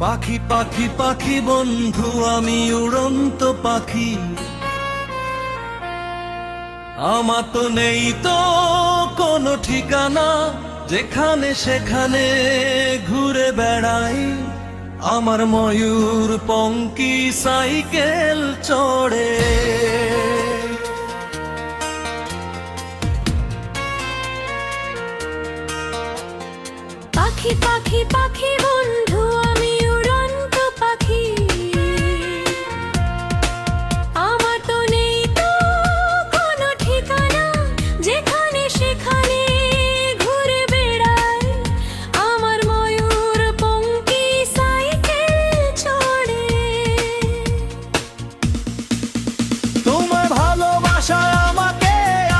পাখি পাখি পাখি বন্ধু, আমি উড়ন্ত পাখি। আমার তো নেই তো কোনো ঠিকানা, যেখানে সেখানে ঘুরে বেড়াই। আমার ময়ূর পঙ্খী সাইকেল চড়ে। পাখি পাখি পাখি বন্ধু, আমি উড়ন্ত পাখি। আমার তো নেই তো কোনো ঠিকানা, যেখানে সেখানে ঘুরে বেড়াই। আমার ময়ূর পঙ্খী সাইকেল চড়ে। তোমার ভালোবাসায় আমাকে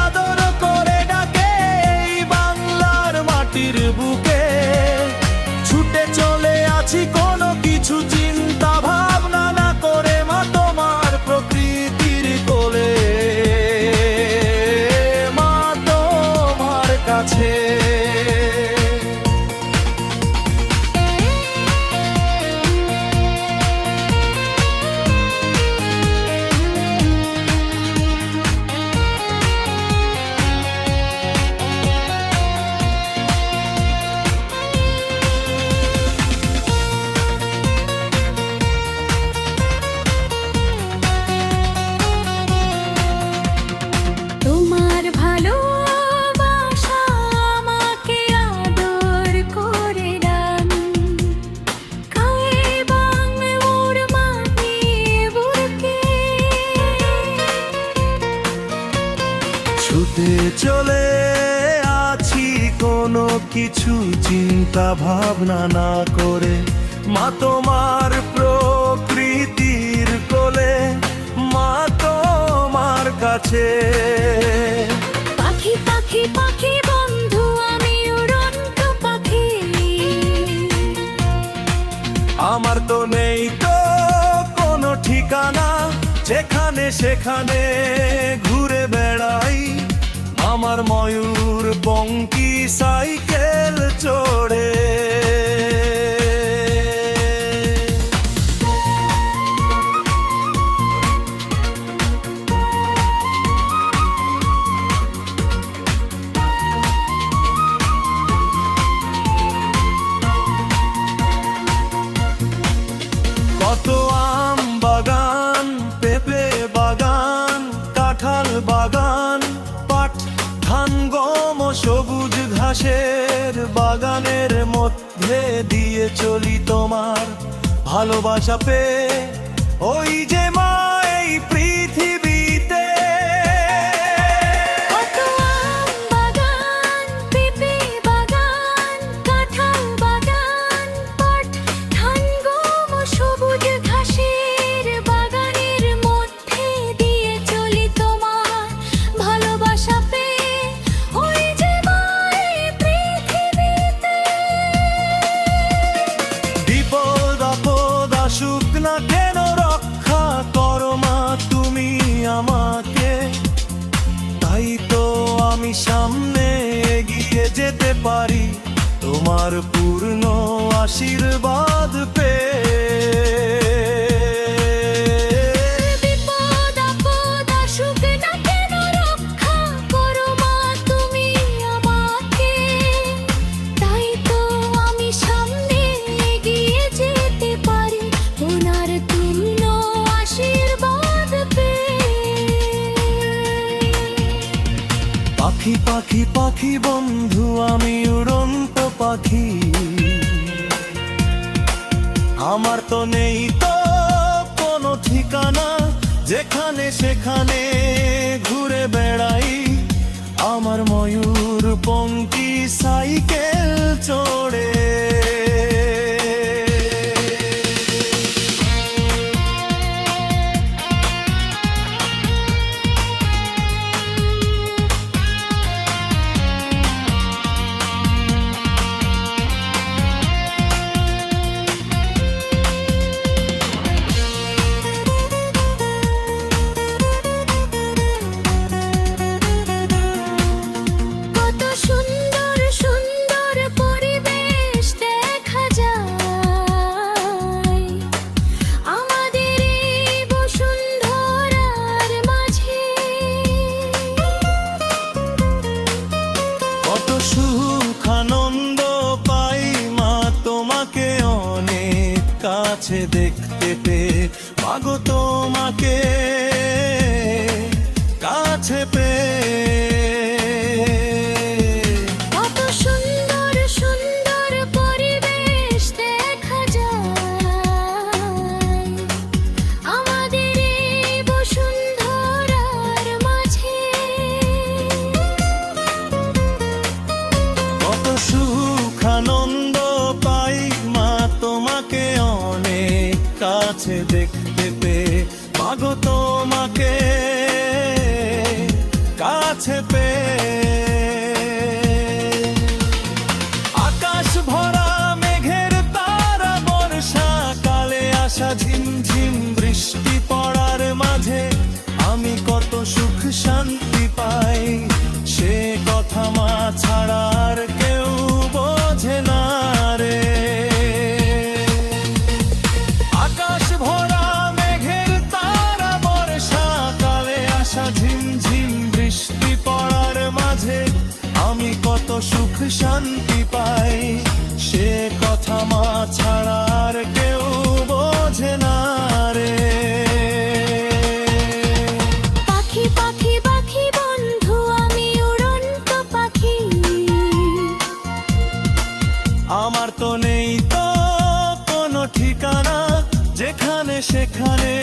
আদর করে ডাকে এই বাংলার মাটির বুকে। ছুটে চলে আছি কোনো কিছু চিন্তা ভাবনা না করে, মা তোমার প্রকৃতির কোলে, মা তোমার কাছে। তোমার ভালোবাসা আমাকে আদর করে ডান, খায় বাংলার মাটি বুকে। ছুটে চলে আছি কোনো কিছু চিন্তা ভাবনা না করে, মা তোমার প্রকৃতির কোলে, মা তোমার কাছে। পাখি পাখি পাখি বন্ধু, আমি উড়ন্ত পাখি। আমার তো নেই তো কোনো ঠিকানা, যেখানে সেখানে ঘুরে বেড়াই। আমার ময়ূর পঙ্খী সাইকেল চড়ে। কত আম বাগান, পেঁপে বাগান, কাঁঠাল বাগান, পাট ধান গম ও সবুজ ঘাসের বাগানের মধ্যে দিয়ে চলি তোমার ভালোবাসা পেয়ে। ওই যে মা এই পৃথিবীতে। কত আম বাগান, পেঁপে বাগান, কাঁঠাল বাগান, পাট ধান গম ও সবুজ ঘাসের বাগানের মধ্যে দিয়ে চলি তোমার ভালোবাসা পেয়ে। ওই যে মা এই পৃথিবীতে। বিপদ আপদ আসুক না কেন, রক্ষা করো মা তুমি আমাকে। তাই তো আমি সামনে এগিয়ে যেতে পারি তোমার পূর্ণ আশীর্বাদ পেয়ে। বিপদ আপদ আসুক না কেন, রক্ষা করো মা তুমি আমাকে। তাই তো আমি সামনে এগিয়ে যেতে পারি ওনার পূর্ণ আশীর্বাদ পেয়ে। পাখি পাখি পাখি বন্ধু, আমি উড়ন্ত পাখি। আমার তো নেই তো কোনো ঠিকানা, যেখানে সেখানে ঘুরে বেড়াই। আমার ময়ূর পঙ্খী সাইকেল চড়ে। কত সুন্দর সুন্দর পরিবেশ। কাছে দেখতে পেয়ে মাগো তোমাকে কাছে পেয়ে। কত সুন্দর সুন্দর পরিবেশ দেখা যায় আমাদের এই বসুন্ধরার মাঝে। কত সুখ আনন্দ পাই মা তোমাকে অনেক কাছে দেখতে পেয়ে মাগো তোমাকে কাছে পেয়ে। আকাশ ভরা মেঘের তারা বর্ষাকালে আসা ঝিমঝিম বৃষ্টি পড়ার মাঝে আমি কত সুখ শান্তি পাই সে কথা মা ছাড়া আর কেউ বোঝে না রে। আকাশ ভরা মেঘের তারা বর্ষাকালে আসা ঝিমঝিম বৃষ্টি পড়ার মাঝে আমি কত সুখ শান্তি পাই সে কথা মা ছাড়া আর কেউ বোঝে না রে। পাখি পাখি পাখি বন্ধু আমি উড়ন্ত পাখি, আমার তো নেই তো কোনো ঠিকানা যেখানে সেখানে